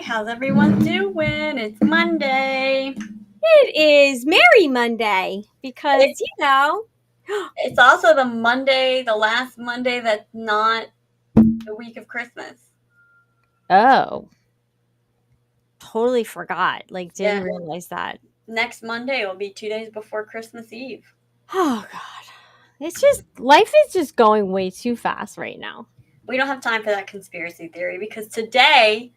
How's everyone doing? It's Monday. It is Merry Monday because, It's it's also the last Monday that's not the week of Christmas. oh, totally forgot. Like, didn't Yeah, realize that. next Monday will be 2 days before Christmas Eve. Oh, God. It's just, life is just going way too fast right now. We don't have time for that conspiracy theory because today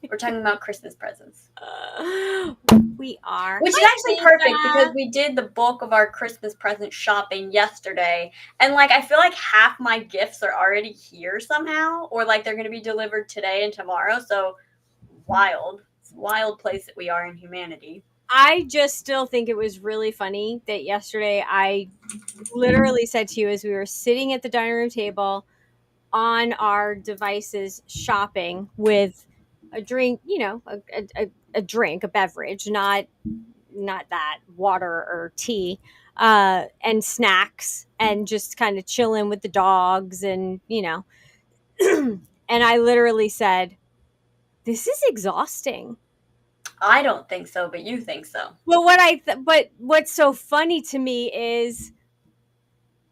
we're talking about Christmas presents. Uh, we are. Which is Hi, actually perfect because Santa. we did the bulk of our Christmas present shopping yesterday. And like I feel like half my gifts are already here somehow, or like they're gonna be delivered today and tomorrow. So wild. It's a wild place that we are in humanity. I just still think it was really funny that yesterday I literally said to you as we were sitting at the dining room table on our devices shopping with a drink, a drink, a beverage, not that water or tea, and snacks, and just kind of chilling with the dogs, and and I literally said, "This is exhausting." I don't think so, but you think so. But what's so funny to me is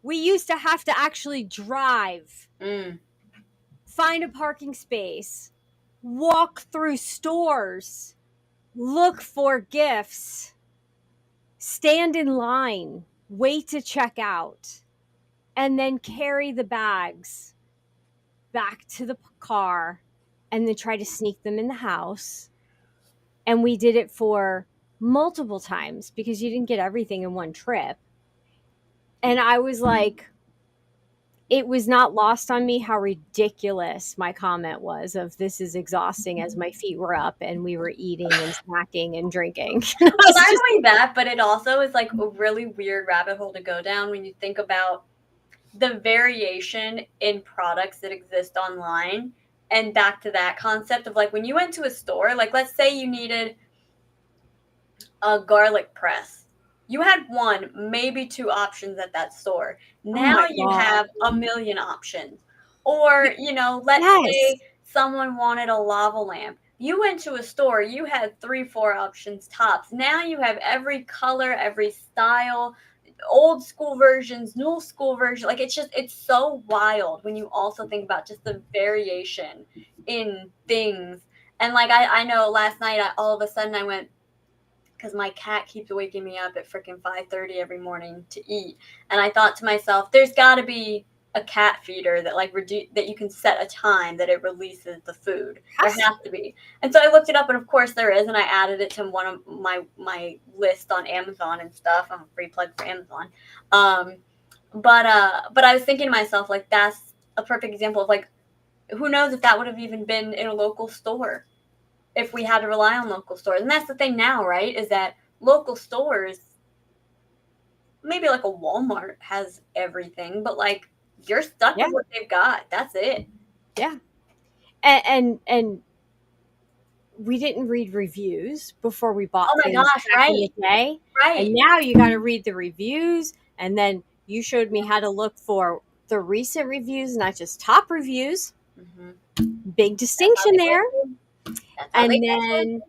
we used to have to actually drive, Mm. find a parking space, walk through stores, look for gifts, stand in line, wait to check out, and then carry the bags back to the car and then try to sneak them in the house. And we did it for multiple times because you didn't get everything in one trip. And I was like, it was not lost on me how ridiculous my comment was of this is exhausting as my feet were up and we were eating and snacking and drinking. And I Well, was not just only that, but it also is like a really weird rabbit hole to go down when you think about the variation in products that exist online. And back to that concept of like when you went to a store, like let's say you needed a garlic press. You had one, maybe two options at that store. oh Now my you God. have a million options. Or, let's Yes. say someone wanted a lava lamp. You went to a store, you had three, four options tops. Now you have every color, every style, old school versions, new school version. Like it's so wild when you also think about just the variation in things. And like I know last night all of a sudden I went because my cat keeps waking me up at freaking 5:30 every morning to eat. And I thought to myself, there's got to be a cat feeder that that you can set a time that it releases the food. There Has has to be. And so I looked it up, and of course there is, and I added it to one of my list on Amazon and stuff. I'm a free plug for Amazon. Um, but I was thinking to myself, like that's a perfect example of like who knows if that would have even been in a local store if we had to rely on local stores. And that's the thing now, right? Is that local stores, maybe like a Walmart has everything, but like you're stuck yeah, with what they've got. That's it. yeah. And we didn't read reviews before we Oh bought my things gosh, back in right. the day. And Right. now you got to read the reviews. And then you showed me how to look for the recent reviews, not just top reviews. Hmm. Big That's how distinction they there. get you. That's how they And get you.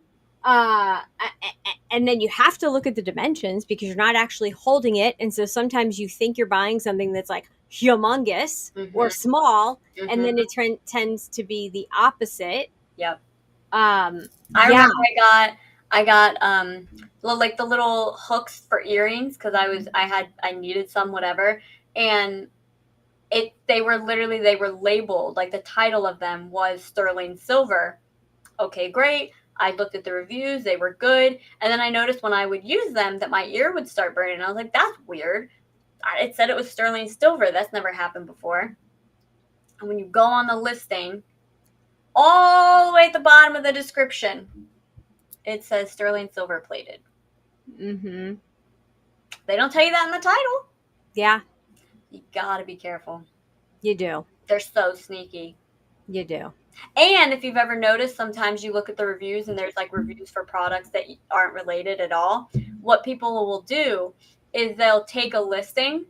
then, and then you have to look at the dimensions because you're not actually holding it. And so sometimes you think you're buying something that's like humongous or Hmm. small, and Hmm. then it tends to be the opposite. Yep. I Yeah. remember I got like the little hooks for earrings because I needed some whatever and they were labeled like the title of them was sterling silver. Okay, great. I looked at the reviews, they were good, and then I noticed when I would use them that my ear would start burning. I was like, that's weird. It said it was sterling silver. That's never happened before. And when you go on the listing, all the way at the bottom of the description, it says sterling silver plated. Mm-hmm. They don't tell you that in the title. Yeah, You gotta be careful. you do. They're so sneaky. You do. And if you've ever noticed, sometimes you look at the reviews and there's like reviews for products that aren't related at all. What people will do is they'll take a listing,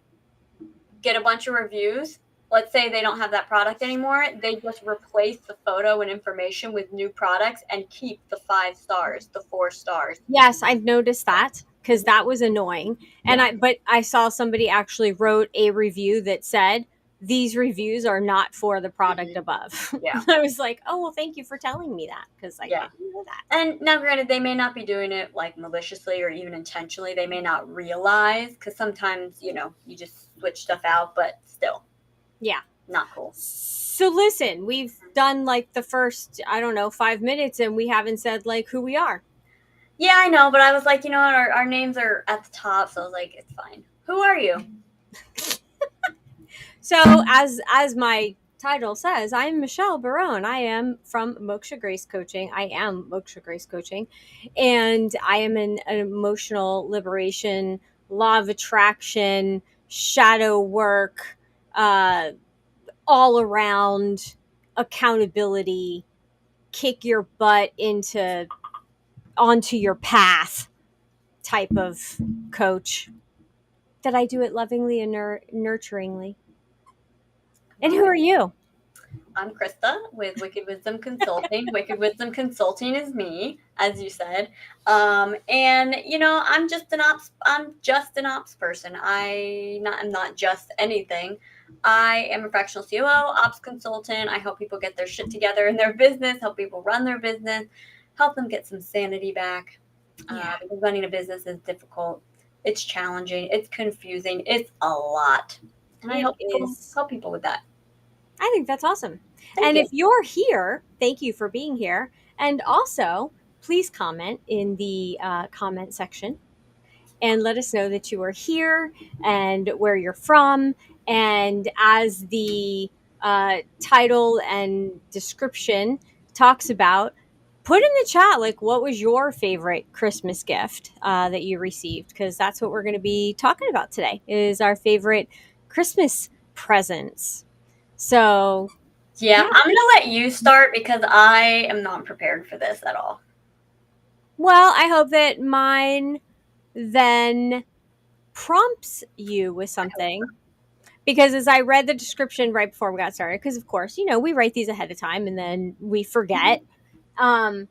get a bunch of reviews, let's say they don't have that product anymore, they just replace the photo and information with new products and keep the 5 stars, the 4 stars. Yes, I've noticed that because that was annoying. And Yeah. but I saw somebody actually wrote a review that said these reviews are not for the product above. Yeah. I was like, oh well, thank you for telling me that because I Yeah. didn't know that. And now, granted, they may not be doing it like maliciously or even intentionally. They may not realize, because sometimes, you know, you just switch stuff out, but still, Yeah. not cool. So listen, we've done like the first, I don't know, 5 minutes, and we haven't said like who we are. Yeah, I know, but I was like, you know what, our names are at the top, so I was like, it's fine. Who are you? So as my title says, I am Michelle Barone. I am from Moksha Grace Coaching. I am Moksha Grace Coaching, and I am an emotional liberation, law of attraction, shadow work, all around accountability, kick your butt into onto your path type of coach. That I do it lovingly and nurturingly. And who are you? I'm Krista with Wicked Wisdom Consulting. Wicked Wisdom Consulting is me, as you said. And you know, I'm just an ops person. I'm not just anything. I am a fractional COO, ops consultant. I help people get their shit together in their business, help people run their business, help them get some sanity back. Yeah. Because running a business is difficult. It's challenging. It's confusing. It's a lot. And I It is. help people with that. I think that's awesome. Thank And you. if you're here, thank you for being here. And also, please comment in the comment section and let us know that you are here and where you're from. And as the title and description talks about, put in the chat like what was your favorite Christmas gift that you received, because that's what we're going to be talking about today is our favorite Christmas presents. So Yeah, yeah. I'm gonna let you start because I am not prepared for this at all. Well, I hope that mine then prompts you with something. Because as I read the description right before we got started, because of course, you know, we write these ahead of time and then we forget. And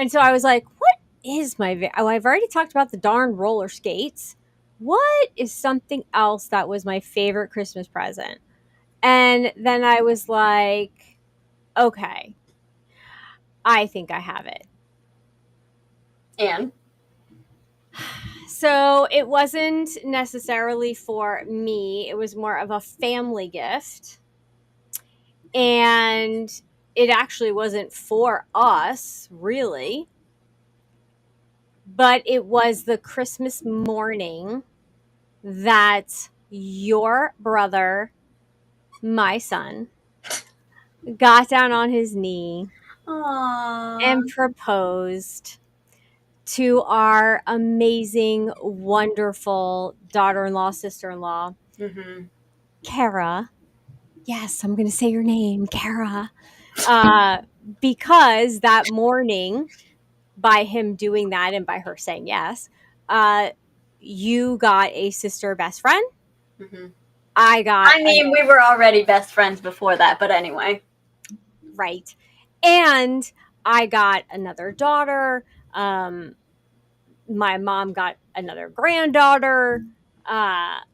so I was like, what is oh, I've already talked about the darn roller skates. What is something else that was my favorite Christmas present? And then I was like, okay, I think I have it. And So it wasn't necessarily for me, it was more of a family gift. And it actually wasn't for us, really. But it was the Christmas morning that your brother, my son, got down on his knee aww, and proposed to our amazing, wonderful daughter in law, sister in law, Kara. Yes, I'm going to say your name, Kara. Because that morning, by him doing that and by her saying yes, you got a sister best friend. I mean, we were already best friends before that, but anyway. Right. And I got another daughter. My mom got another granddaughter.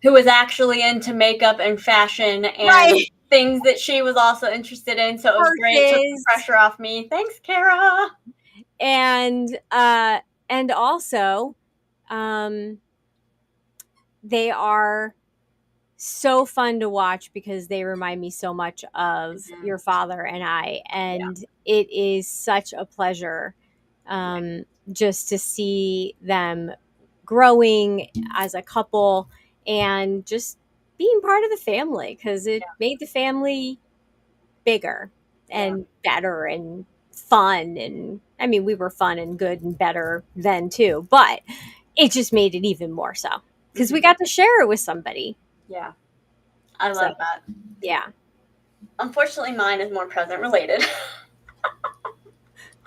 Who was actually into makeup and fashion and things that she was also interested in. So it was great. It took the pressure off me. Thanks, Kara. And also, they are so fun to watch because they remind me so much of your father and I. And it is such a pleasure just to see them growing as a couple and just being part of the family, because it made the family bigger and better and fun. And I mean, we were fun and good and better then too, but it just made it even more so because we got to share it with somebody. Yeah. I love that. Yeah. Unfortunately, mine is more present related.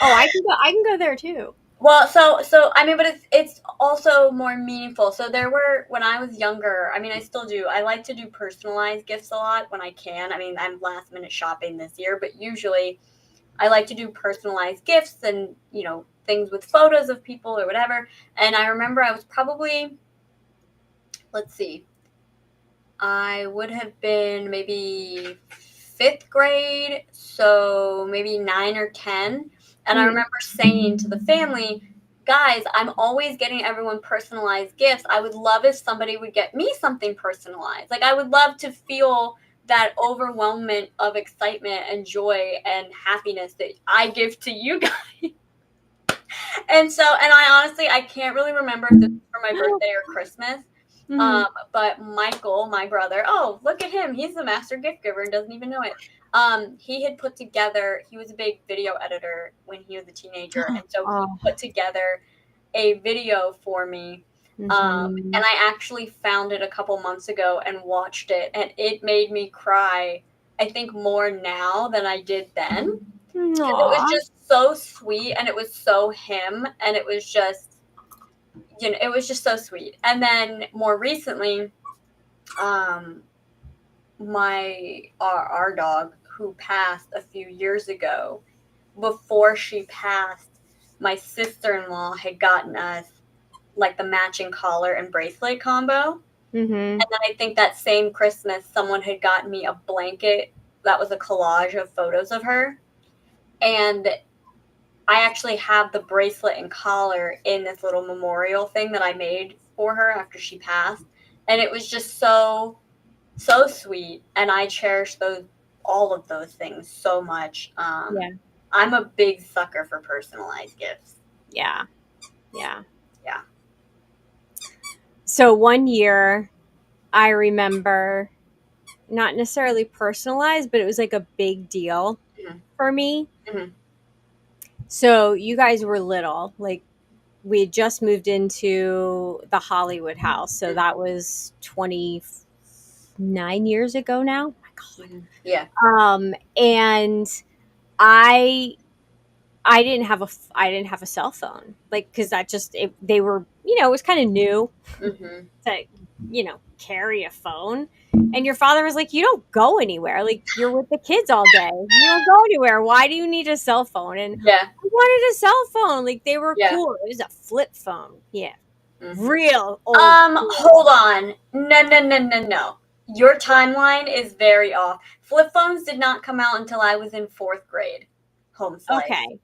Oh, I can go there too. Well, so I mean, but it's also more meaningful. So there were when I was younger. I mean, I still do. I like to do personalized gifts a lot when I can. I mean, I'm last minute shopping this year, but usually I like to do personalized gifts and things with photos of people or whatever. And I remember I was probably, let's see, I would have been maybe fifth grade, so maybe 9 or 10. And I Mhm. remember saying to the family, guys, I'm always getting everyone personalized gifts. I would love if somebody would get me something personalized. Like, I would love to feel that overwhelmment of excitement and joy and happiness that I give to you guys. And I honestly, I can't really remember if this was for my birthday or Christmas. Mhm. But Michael, my brother, oh, look at him. He's the master gift giver and doesn't even know it. He had put together, he was a big video editor when he was a teenager. And so he Oh. put together a video for me. And Mhm. I actually found it a couple months ago and watched it. And it made me cry, I think, more now than I did then. Because it was Aw. just so sweet and it was so him. And it was just, it was just so sweet. And then more recently, um, our dog who passed a few years ago, before she passed, my sister-in-law had gotten us like the matching collar and bracelet combo. Mhm. And then I think that same Christmas, someone had gotten me a blanket that was a collage of photos of her. And I actually have the bracelet and collar in this little memorial thing that I made for her after she passed. And it was just so sweet, and I cherish all of those things so much. Yeah. I'm a big sucker for personalized gifts. Yeah. Yeah. Yeah. So one year I remember, not necessarily personalized, but it was like a big deal Mhm. for me. Mhm. So you guys were little, like we had just moved into the Hollywood house. So that was 29 years ago now. Oh my Mhm. Yeah. God. And I I didn't have a cell phone, like, because they were, it was kind of new Mhm. to carry a phone. And your father was like, you don't go anywhere, like you're with the kids all day, you don't go anywhere, why do you need a cell phone? And Yeah. I wanted a cell phone, like they were Yeah. cool. It was a flip phone, yeah, Mhm. real old school. Hold on. No, no, no, no, no. Your timeline is very off. Flip phones did not come out until I was in fourth grade. Home slice. Okay,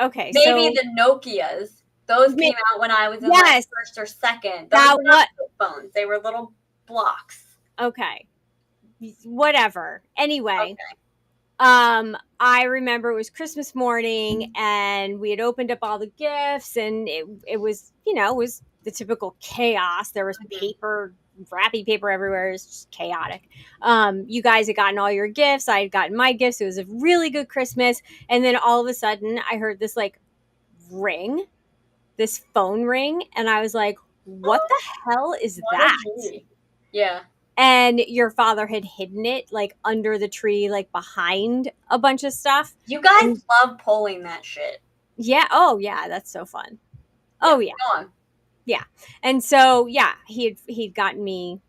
okay, Maybe so the Nokias. Those ma- came out when I was in like yes, first or second. Those that were not what flip phones. They were little blocks. okay, whatever, anyway. Okay. I remember it was Christmas morning and we had opened up all the gifts, and it was, it was the typical chaos. There was Mhm. paper, wrapping paper everywhere. It was just chaotic. You guys had gotten all your gifts. I had gotten my gifts. It was a really good Christmas. And then all of a sudden I heard this like ring, this phone ring. And I was like, what the hell is What a that? G. Yeah. And your father had hidden it like under the tree, like behind a bunch of stuff. You guys And love pulling that shit. yeah, oh yeah, that's so fun. Yeah. Oh yeah, Go on. yeah. And so yeah, he'd gotten me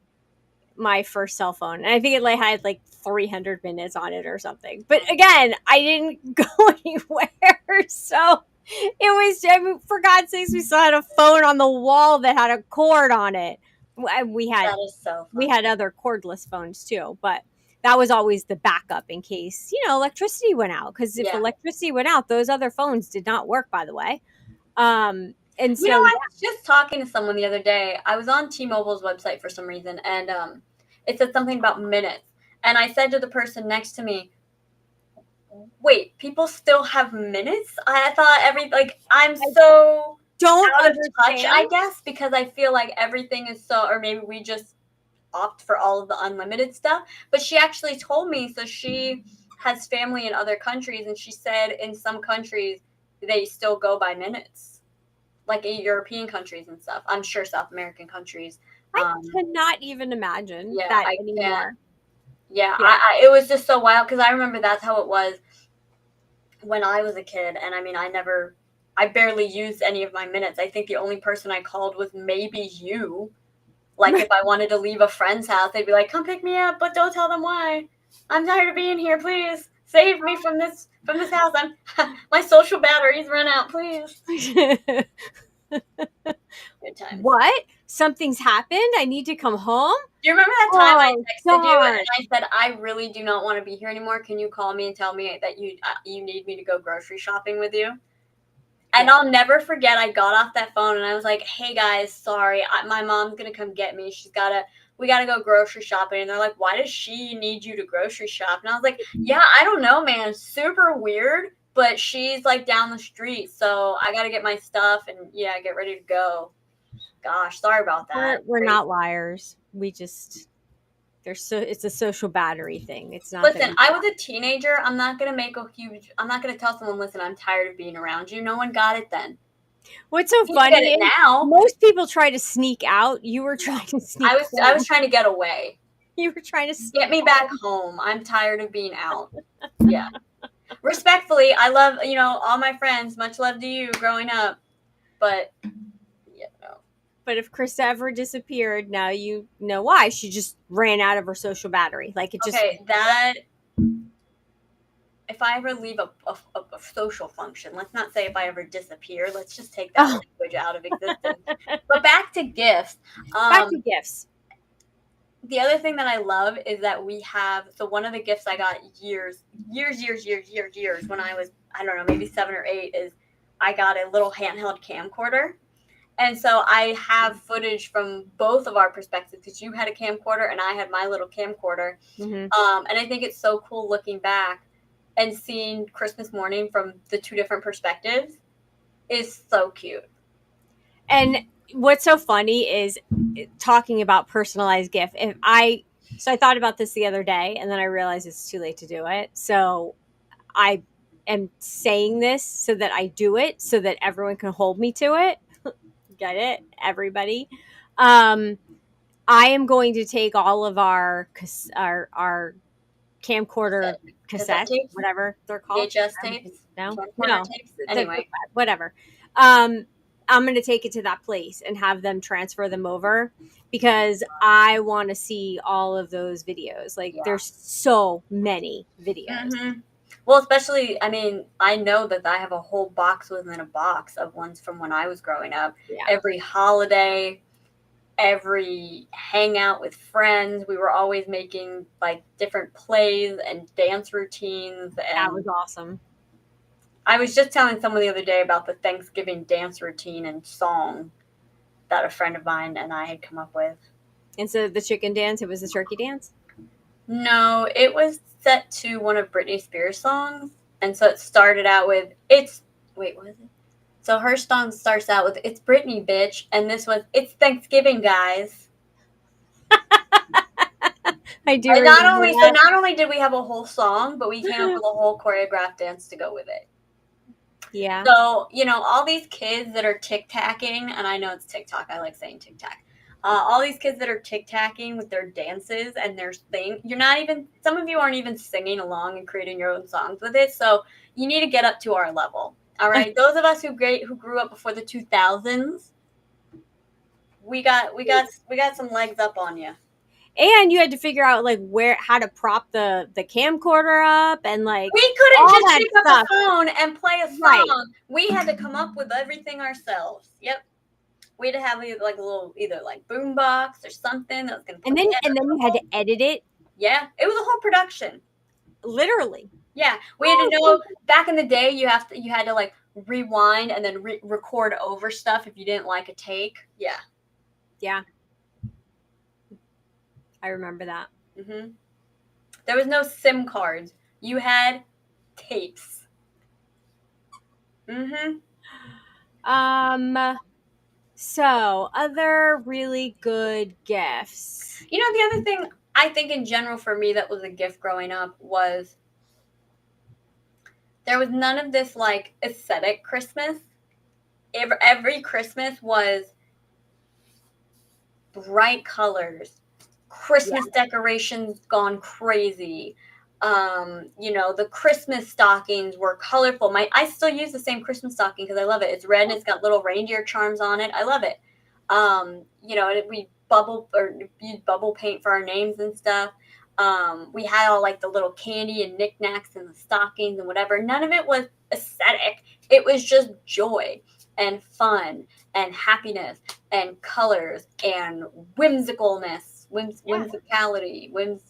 my first cell phone, and I think it like had like 300 minutes on it or something. But again, I didn't go anywhere, so it was. I mean, for God's sakes, we still had a phone on the wall that had a cord on it. We had That is so we funny. had other cordless phones too, but that was always the backup in case electricity went out. Because if Yeah. electricity went out, those other phones did not work. By the way, and You know, so I was just talking to someone the other day. I was on T-Mobile's website for some reason, and it said something about minutes. And I said to the person next to me, "Wait, people still have minutes? I thought I'm I so don't out of touch, understand. I guess, because I feel like everything is so, or maybe we just opt for all of the unlimited stuff." But she actually told me, so she has family in other countries, and she said in some countries they still go by minutes, like in European countries and stuff. I'm sure South American countries. I Um, cannot even imagine yeah, that I can't. anymore. Yeah, Yeah. it was just so wild because I remember that's how it was when I was a kid, and I mean, I never. I barely used any of my minutes. I think the only person I called was maybe you. Like if I wanted to leave a friend's house, they'd be like, "Come pick me up, but don't tell them why. I'm tired of being here. Please save me from this house. My social batteries run out. Please." Good times. What? Something's happened? I need to come home? Do you remember that time I Oh, texted you darn. and I said, "I really do not want to be here anymore. Can you call me and tell me that you need me to go grocery shopping with you?" And Yeah. I'll never forget, I got off that phone and I was like, "Hey guys, sorry, my mom's gonna come get me. We gotta go grocery shopping." And they're like, "Why does she need you to grocery shop?" And I was like, "Yeah, I don't know, man. Super weird, but she's like down the street, so I gotta get my stuff and yeah, get ready to go." Gosh, sorry about that. We're not liars. We just it's a social battery thing. It's not Listen, I was a teenager. I'm not gonna tell someone, "Listen, I'm tired of being around you." No one got it then. What's so You funny get it is now. most people try to sneak out. You were trying to sneak I home. was trying to get away. You were trying to Get me back home. I'm tired of being out. Yeah. Respectfully, I love, all my friends. Much love to you growing up. But, yeah, no. But if Chris ever disappeared, now you know why. She just ran out of her social battery. Like it just. Okay, if I ever leave a social function, let's not say if I ever disappear. Let's just take that language out of existence. But back to gifts. Back to gifts. The other thing that I love is that we have, so one of the gifts I got years when I was, I don't know, maybe 7 or 8 is I got a little handheld camcorder. And so I have footage from both of our perspectives because you had a camcorder and I had my little camcorder. Mm-hmm. And I think it's so cool looking back and seeing Christmas morning from the 2 different perspectives is so cute. And what's so funny is talking about personalized gift. So I thought about this the other day and then I realized it's too late to do it. So I am saying this so that I do it so that everyone can hold me to it. Get it? Everybody. I am going to take all of our camcorder cassettes, whatever they're called. VHS tapes? No. Tapes? Anyway. Whatever. I'm going to take it to that place and have them transfer them over because I want to see all of those videos. Like there's so many videos. Mm-hmm. Well, especially, I mean, I know that I have a whole box within a box of ones from when I was growing up. Yeah. Every holiday, every hangout with friends, we were always making like different plays and dance routines. And that was awesome. I was just telling someone the other day about the Thanksgiving dance routine and song that a friend of mine and I had come up with. Instead of the chicken dance, it was the turkey dance? No, it was set to one of Britney Spears' songs. And so it started out with, what is it? So her song starts out with, "It's Britney, bitch." And this was, "It's Thanksgiving, guys." I do. And not only did we have a whole song, but we came up with a whole choreographed dance to go with it. Yeah. So, all these kids that are tic-tacking, and I know it's TikTok, I like saying tic-tac. All these kids that are tic-tacking with their dances and their thing, some of you aren't even singing along and creating your own songs with it. So you need to get up to our level. All right. Those of us who grew up before the 2000s, we got some legs up on you. And you had to figure out like how to prop the camcorder up and like we couldn't just pick up a phone and play a song. Right. We had to come up with everything ourselves. Yep. We had to have like a little either like boom box or something that was gonna. And then you had to edit it. Yeah, it was a whole production. Literally. Yeah, we had to know back in the day. You had to like rewind and then record over stuff if you didn't like a take. Yeah. Yeah. I remember that. Mm-hmm. There was no SIM cards. You had tapes. Mm-hmm. So, other really good gifts. The other thing I think in general for me that was a gift growing up was there was none of this like aesthetic Christmas. Every Christmas was bright colors, Christmas decorations gone crazy, The Christmas stockings were colorful. I still use the same Christmas stocking because I love it. It's red and it's got little reindeer charms on it. I love it. And we use bubble paint for our names and stuff. We had all like the little candy and knickknacks and the stockings and whatever. None of it was aesthetic. It was just joy and fun and happiness and colors and whimsicalness, whimsicality, whimsy.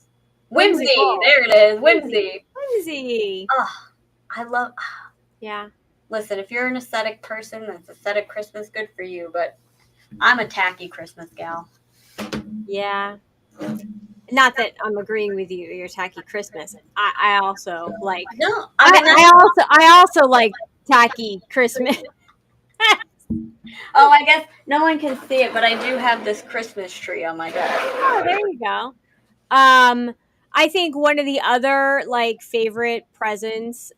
There it is, whimsy. Whimsy. Oh, I love. Yeah. Listen, if you're an aesthetic person, that's aesthetic Christmas, good for you. But I'm a tacky Christmas gal. Yeah. Not that I'm agreeing with you. You're tacky Christmas. I also like. No, I also like tacky Christmas. Oh, I guess no one can see it, but I do have this Christmas tree on my desk. Oh, there you go. I think one of the other like favorite presents,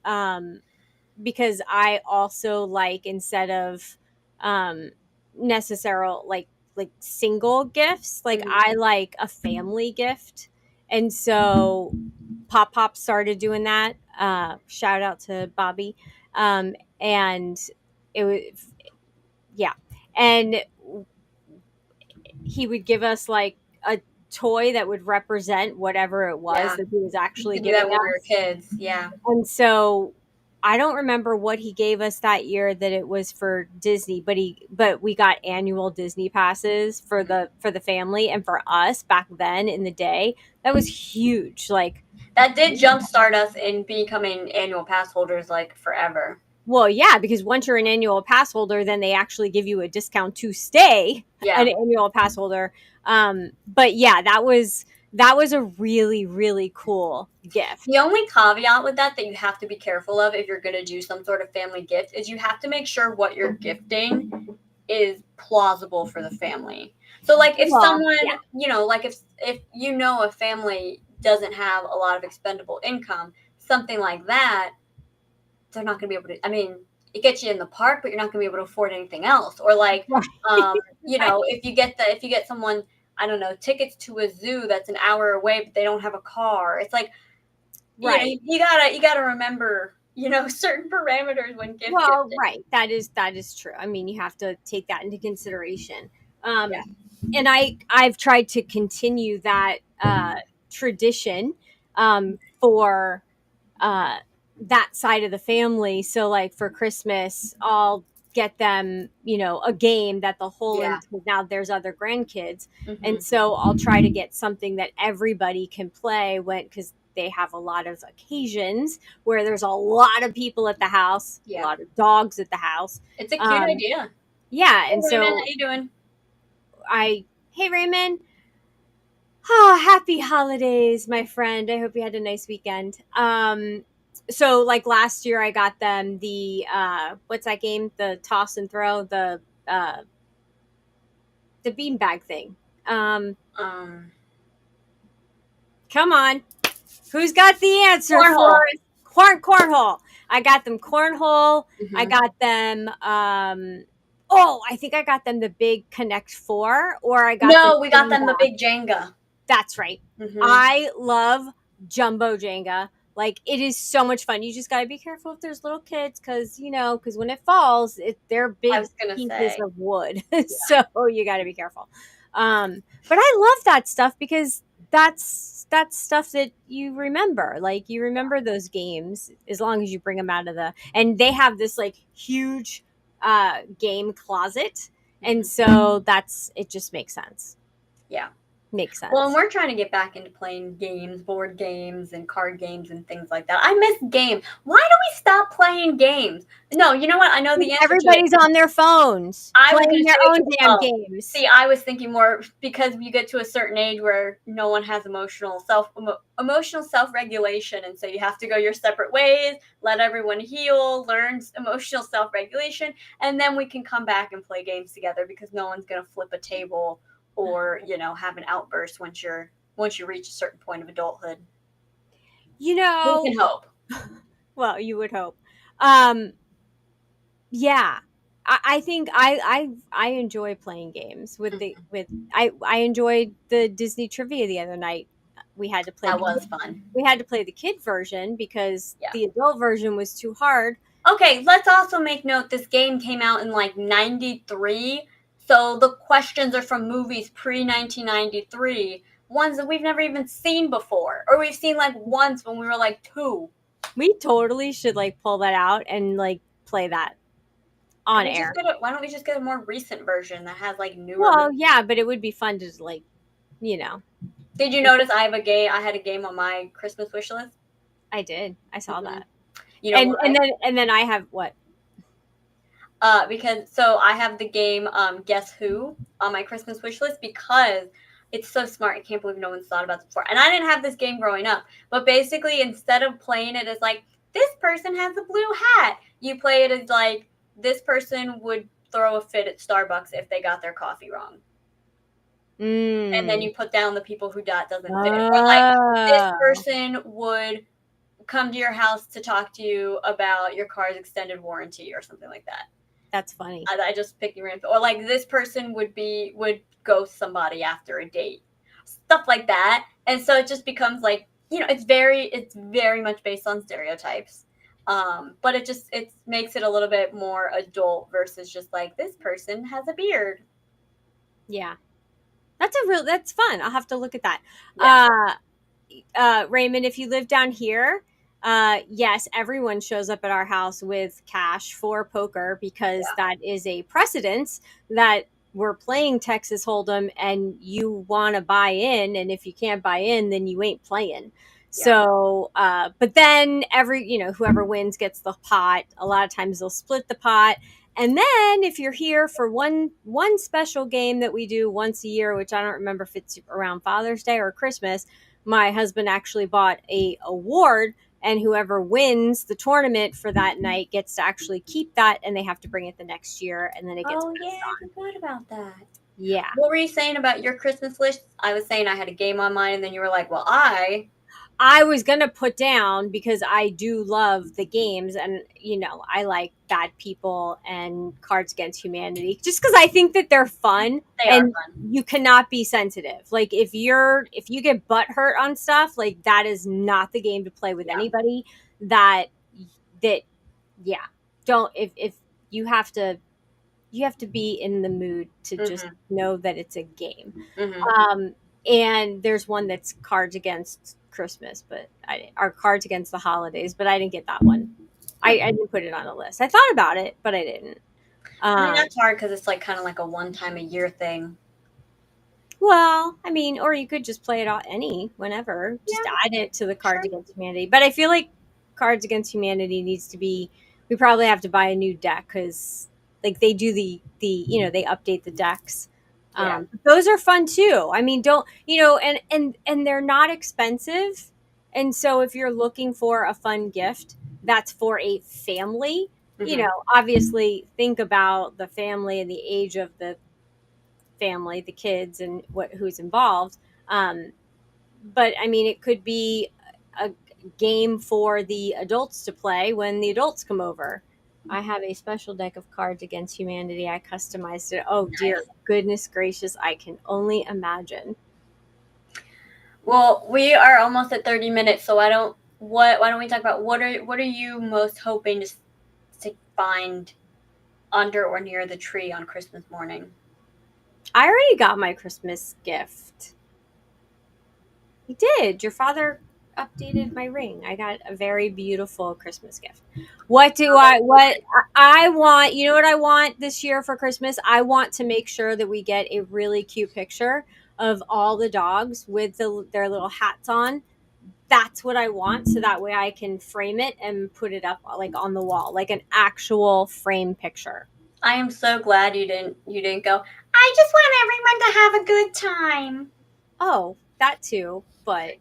because I also like, instead of necessary like single gifts, like I like a family gift. And so Pop started doing that. Shout out to Bobby. And it was, yeah. And he would give us like a toy that would represent whatever it was that he was actually do that giving when we were us. kids. Yeah. And so I don't remember what he gave us that year that it was for Disney, but we got annual Disney passes for the family, and for us back then in the day, that was huge. Like, that did jumpstart us in becoming annual pass holders like forever. Well, yeah, because once you're an annual pass holder, then they actually give you a discount to stay an annual pass holder. But yeah, that was a really, really cool gift. The only caveat with that you have to be careful of if you're going to do some sort of family gift is you have to make sure what you're gifting is plausible for the family. So like if someone, like if a family doesn't have a lot of expendable income, something like that, they're not going to be able to, I mean, it gets you in the park, but you're not going to be able to afford anything else. Or like, if you get someone, I don't know, tickets to a zoo that's an hour away, but they don't have a car. It's like, right. You gotta remember, certain parameters when gifting. Well, right. That is true. I mean, you have to take that into consideration. And I've tried to continue that tradition for that side of the family. So like for Christmas, I'll get them, a game that they'll hold until now there's other grandkids. And so I'll try to get something that everybody can play because they have a lot of occasions where there's a lot of people at the house, a lot of dogs at the house. It's a cute idea. Yeah. And so Raymond, how you doing? Hey Raymond. Oh, happy holidays, my friend. I hope you had a nice weekend. So like last year I got them the what's that game? The toss and throw, the beanbag thing. Come on. Who's got the answer for us? Cornhole. I got them cornhole. Mm-hmm. I got them I think I got them the big Connect 4, or I got we got them the big Jenga. That's right. Mm-hmm. I love jumbo Jenga. Like, it is so much fun. You just got to be careful if there's little kids because when it falls, they're big pieces of wood. Yeah. So you got to be careful. But I love that stuff because that's stuff that you remember. Like, you remember those games as long as you bring them out of and they have this like huge game closet. And so it just makes sense. Yeah. Makes sense. Well, and we're trying to get back into playing games, board games and card games and things like that. I miss games. Why do we stop playing games? No, you know what? I know the answer. Everybody's on their phones playing their own damn games. See, I was thinking more because you get to a certain age where no one has emotional self-regulation, and so you have to go your separate ways, let everyone heal, learn emotional self-regulation, and then we can come back and play games together because no one's going to flip a table or have an outburst once you reach a certain point of adulthood. We can hope. Well, you would hope. Yeah, I think I enjoy playing games I enjoyed the Disney trivia the other night. we had to play That was fun. the kid version because Yeah. the adult version was too hard. Okay, let's also make note this game came out in like 93. So the questions are from movies pre 1993, ones that we've never even seen before. Or we've seen like once when we were like 2. We totally should like pull that out and like play that on air. Why don't we just get a more recent version that has like newer Well, movies? yeah, but it would be fun to like, you know. Did you notice I had a game on my Christmas wish list? I did. I saw that. You know what? And then I have what? Because so I have the game Guess Who on my Christmas wish list because it's so smart. I can't believe no one's thought about this before. And I didn't have this game growing up, but basically instead of playing it as like this person has a blue hat, you play it as like this person would throw a fit at Starbucks if they got their coffee wrong. And then you put down the people who doesn't fit. Or like this person would come to your house to talk to you about your car's extended warranty or something like that. That's funny. I just picked random, or like this person would ghost somebody after a date, stuff like that. And so it just becomes like, you know, it's very much based on stereotypes. But it makes it a little bit more adult versus just like this person has a beard. Yeah. That's fun. I'll have to look at that. Yeah. Raymond, if you live down here, yes, everyone shows up at our house with cash for poker because that is a precedence that we're playing Texas Hold'em and you want to buy in. And if you can't buy in, then you ain't playing. Yeah. So, but then whoever wins gets the pot. A lot of times they'll split the pot. And then if you're here for one special game that we do once a year, which I don't remember if it's around Father's Day or Christmas, my husband actually bought a award, and whoever wins the tournament for that night gets to actually keep that, and they have to bring it the next year, and then it gets passed on. I forgot about that. Yeah. What were you saying about your Christmas list? I was saying I had a game on mine, and then you were like, well, I was going to put down because I do love the games and, you know, I like Bad People and Cards Against Humanity just because I think that they're fun. They are fun. You cannot be sensitive. Like if you get butt hurt on stuff, like that is not the game to play with anybody if you have to be in the mood to just know that it's a game. And there's one that's Cards Against Christmas, or Cards Against the Holidays, but I didn't get that one. I didn't put it on the list. I thought about it, but I didn't. I mean, that's hard because it's like kind of like a one time a year thing. Well, I mean, or you could just play it whenever. Just add it to the Cards Against Humanity. But I feel like Cards Against Humanity needs to be. We probably have to buy a new deck because, like, they do they update the decks. Those are fun too. I mean, and they're not expensive. And so if you're looking for a fun gift, that's for a family, obviously think about the family and the age of the family, the kids and who's involved. But I mean, it could be a game for the adults to play when the adults come over. I have a special deck of Cards Against Humanity. I customized it. Oh, dear goodness gracious. I can only imagine. Well, we are almost at 30 minutes, so why don't we talk about what are you most hoping to find under or near the tree on Christmas morning? I already got my Christmas gift. You did. Your father updated my ring. I got a very beautiful Christmas gift. What I want, you know what I want this year for Christmas? I want to make sure that we get a really cute picture of all the dogs with their little hats on. That's what I want, so that way I can frame it and put it up like on the wall, like an actual frame picture. I am so glad you didn't go, I just want everyone to have a good time. Oh, that too, but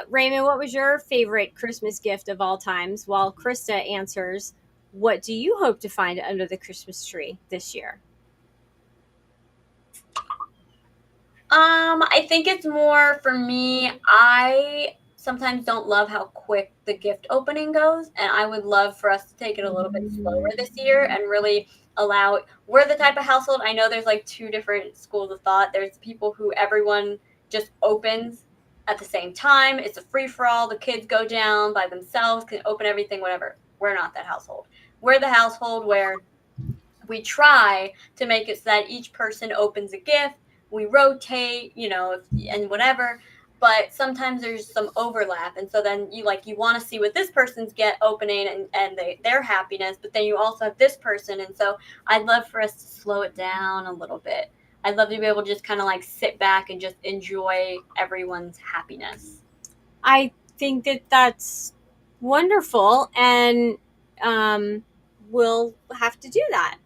Raymond, what was your favorite Christmas gift of all times? While Krista answers, what do you hope to find under the Christmas tree this year? I think it's more for me. I sometimes don't love how quick the gift opening goes, and I would love for us to take it a little bit slower this year and really we're the type of household, I know there's like two different schools of thought. There's people who everyone just opens at the same time. It's a free-for-all. The kids go down by themselves, can open everything, whatever. We're not that household. We're the household where we try to make it so that each person opens a gift. We rotate, and whatever. But sometimes there's some overlap, and so then you want to see what this person's get opening and their happiness, but then you also have this person, and so I'd love for us to slow it down a little bit. I'd love to be able to just kind of sit back and just enjoy everyone's happiness. I think that that's wonderful, and we'll have to do that.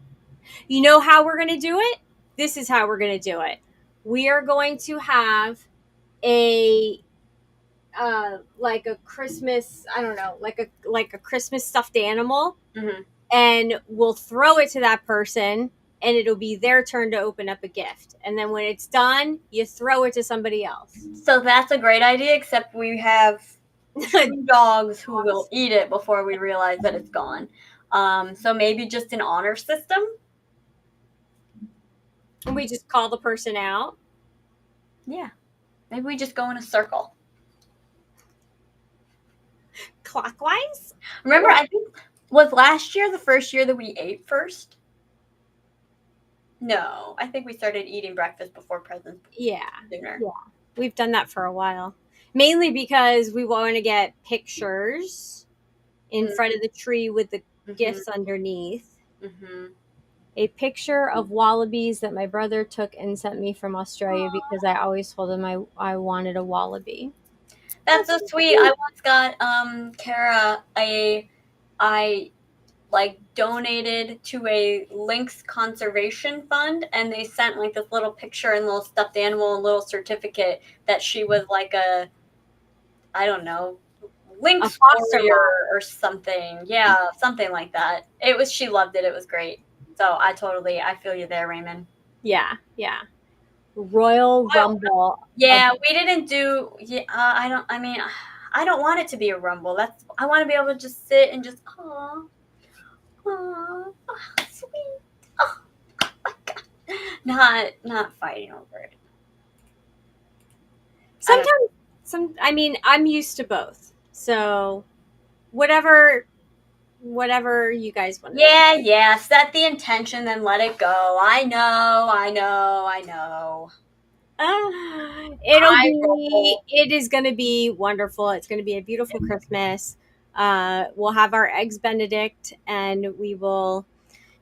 You know how we're going to do it? This is how we're going to do it. We are going to have a like a Christmas, I don't know, like a Christmas stuffed animal, Mm-hmm. and we'll throw it to that person, and it'll be their turn to open up a gift. And then when it's done, you throw it to somebody else. So that's a great idea, except we have 2 dogs who will eat it before we realize that it's gone. So maybe just an honor system. And we just call the person out. Yeah. Maybe we just go in a circle. Clockwise? Remember, I think, was last year the first year that we ate first? No, I think we started eating breakfast before presents. Yeah. Dinner. Yeah. We've done that for a while. Mainly because we want to get pictures in front of the tree with the gifts underneath. Mm-hmm. A picture of wallabies that my brother took and sent me from Australia because I always told him I wanted a wallaby. That's so sweet. I once got Kara I donated to a lynx conservation fund, and they sent this little picture and little stuffed animal and little certificate that she was I don't know, lynx warrior or something. Yeah, something like that. She loved it. It was great. So I feel you there, Raymond. Yeah. Royal Rumble. Yeah, we didn't do. Yeah, I don't want it to be a rumble. I want to be able to just sit and just sweet. Oh my God. Not fighting over it. Sometimes I'm used to both. So whatever you guys want to do. Yeah. Set the intention, then let it go. I know. It is going to be wonderful. It's going to be a beautiful Christmas. We'll have our eggs Benedict, and we will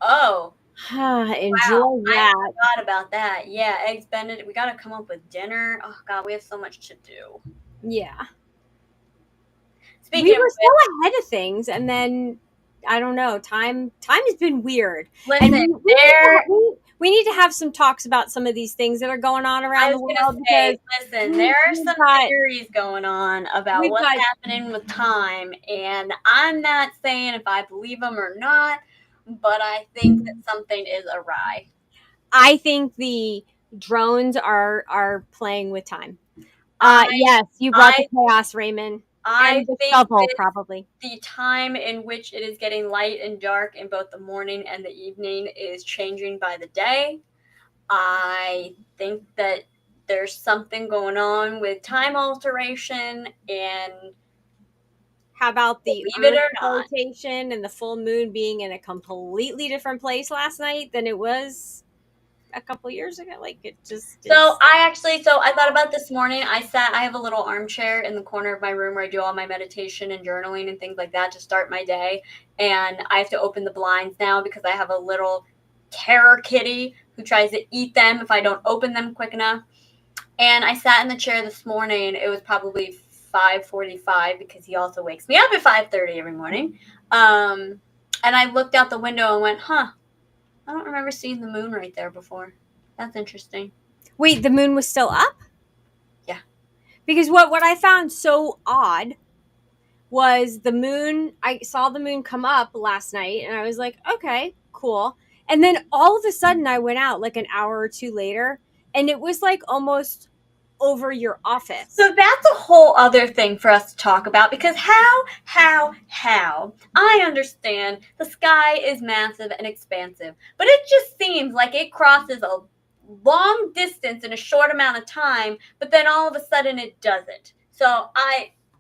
enjoy that. I forgot about that. Yeah, eggs Benedict. We got to come up with dinner. Oh God, we have so much to do. Yeah. We were so ahead of things, and then I don't know. Time has been weird. Listen, and we need to have some talks about some of these things that are going on around the world. There are some theories going on about what's happening with time, and I'm not saying if I believe them or not, but I think that something is awry. I think the drones are playing with time. Yes, you brought the chaos, Raymond. I think shovel, probably. The time in which it is getting light and dark in both the morning and the evening is changing by the day. I think that there's something going on with time alteration, and how about the Earth rotation and the full moon being in a completely different place last night than it was a couple years ago? I thought about this morning. I have a little armchair in the corner of my room where I do all my meditation and journaling and things like that to start my day. And I have to open the blinds now because I have a little terror kitty who tries to eat them if I don't open them quick enough. And I sat in the chair this morning. It was probably 5:45 because he also wakes me up at 5:30 every morning. And I looked out the window and went, I don't remember seeing the moon right there before. That's interesting. Wait, the moon was still up? Yeah. Because what I found so odd was the moon. I saw the moon come up last night, and I was like, okay, cool. And then all of a sudden I went out an hour or two later, and it was almost over your office. So that's a whole other thing for us to talk about, because how I understand the sky is massive and expansive, but it just seems like it crosses long distance in a short amount of time, but then all of a sudden it doesn't. So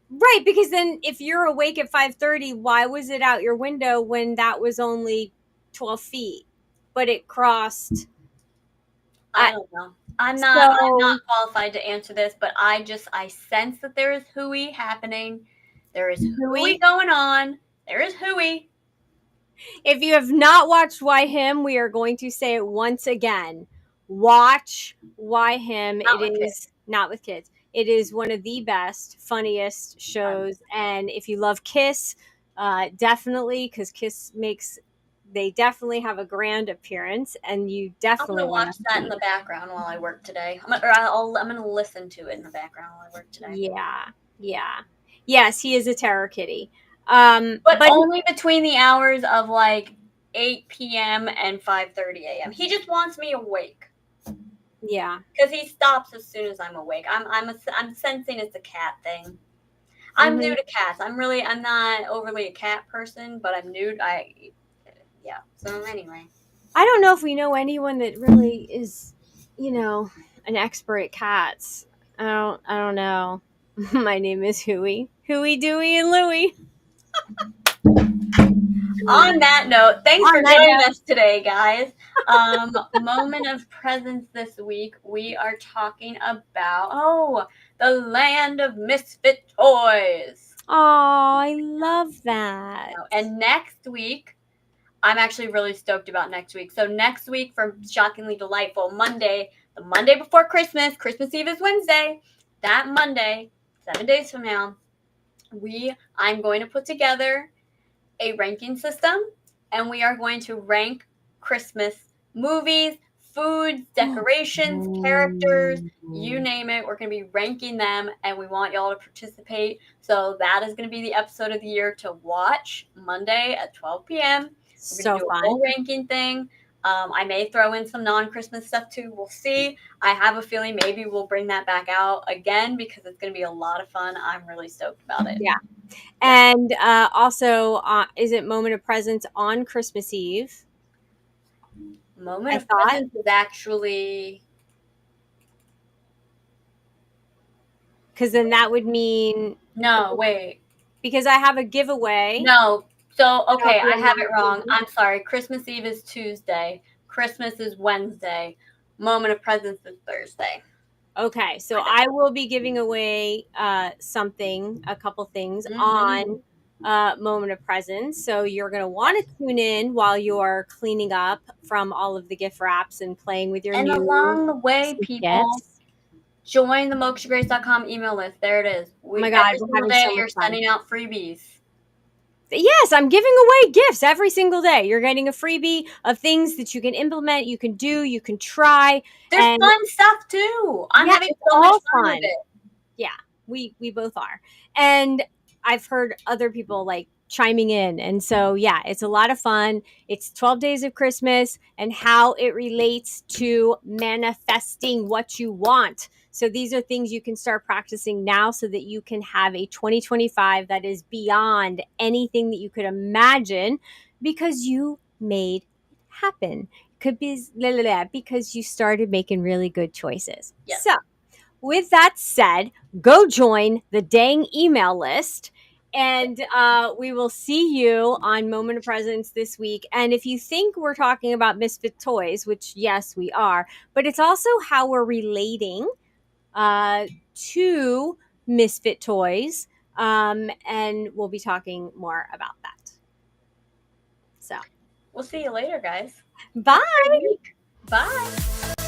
Right, because then if you're awake at 5:30, why was it out your window when that was only 12 feet? But it crossed. I don't know. I'm not qualified to answer this, but I sense that there is hooey happening. There is hooey going on. There is hooey. If you have not watched Why Him, we are going to say it once again. Watch Why Him. Not with kids. It is one of the best, funniest shows. And if you love Kiss, definitely, because they definitely have a grand appearance, and you definitely I'm gonna watch that in the background while I work today. I'm gonna listen to it in the background while I work today. Yeah. Yes, he is a terror kitty. But only between the hours of like 8 p.m. and 5:30 a.m. He just wants me awake. Yeah, because he stops as soon as I'm awake. I'm sensing it's a cat thing. I'm new to cats. I'm not overly a cat person, but I'm new. Yeah. So anyway, I don't know if we know anyone that really is, an expert at cats. I don't know. My name is Huey, Dewey, and Louie. On that note, thanks for joining us today, guys. Moment of presence this week. We are talking about the land of misfit toys. Oh, I love that. And next week, I'm actually really stoked about next week. So next week for Shockingly Delightful Monday, the Monday before Christmas Eve is Wednesday. That Monday, 7 days from now, I'm going to put together a ranking system, and we are going to rank Christmas movies, foods, decorations, characters, you name it. We're going to be ranking them, and we want y'all to participate. So that is going to be the episode of the year to watch Monday at 12 p.m. We're going to do a whole ranking thing. I may throw in some non-Christmas stuff too. We'll see. I have a feeling maybe we'll bring that back out again because it's going to be a lot of fun. I'm really stoked about it. Yeah. And also, is it Moment of Presence on Christmas Eve? Moment of Presence is actually... Because then that would mean... No, wait. Because I have a giveaway. No. So, okay, I have it wrong. I'm sorry. Christmas Eve is Tuesday. Christmas is Wednesday. Moment of Presence is Thursday. Okay, so I will be giving away a couple things on Moment of Presence. So you're going to want to tune in while you're cleaning up from all of the gift wraps and playing with your new along the way, people, join the mokshagrace.com email list. There it is. Oh my God, every single day you're sending out freebies. Yes, I'm giving away gifts every single day. You're getting a freebie of things that you can implement, you can do, you can try. There's fun stuff too. I'm having so much fun with it. Yeah, we both are. And I've heard other people like chiming in. And so, yeah, it's a lot of fun. It's 12 days of Christmas and how it relates to manifesting what you want. So these are things you can start practicing now so that you can have a 2025 that is beyond anything that you could imagine because you made it happen. Could be because you started making really good choices. Yes. So with that said, go join the dang email list. And we will see you on Moment of Presence this week. And if you think we're talking about misfit toys, which yes, we are, but it's also how we're relating to misfit toys. And we'll be talking more about that. So we'll see you later, guys. Bye. Bye.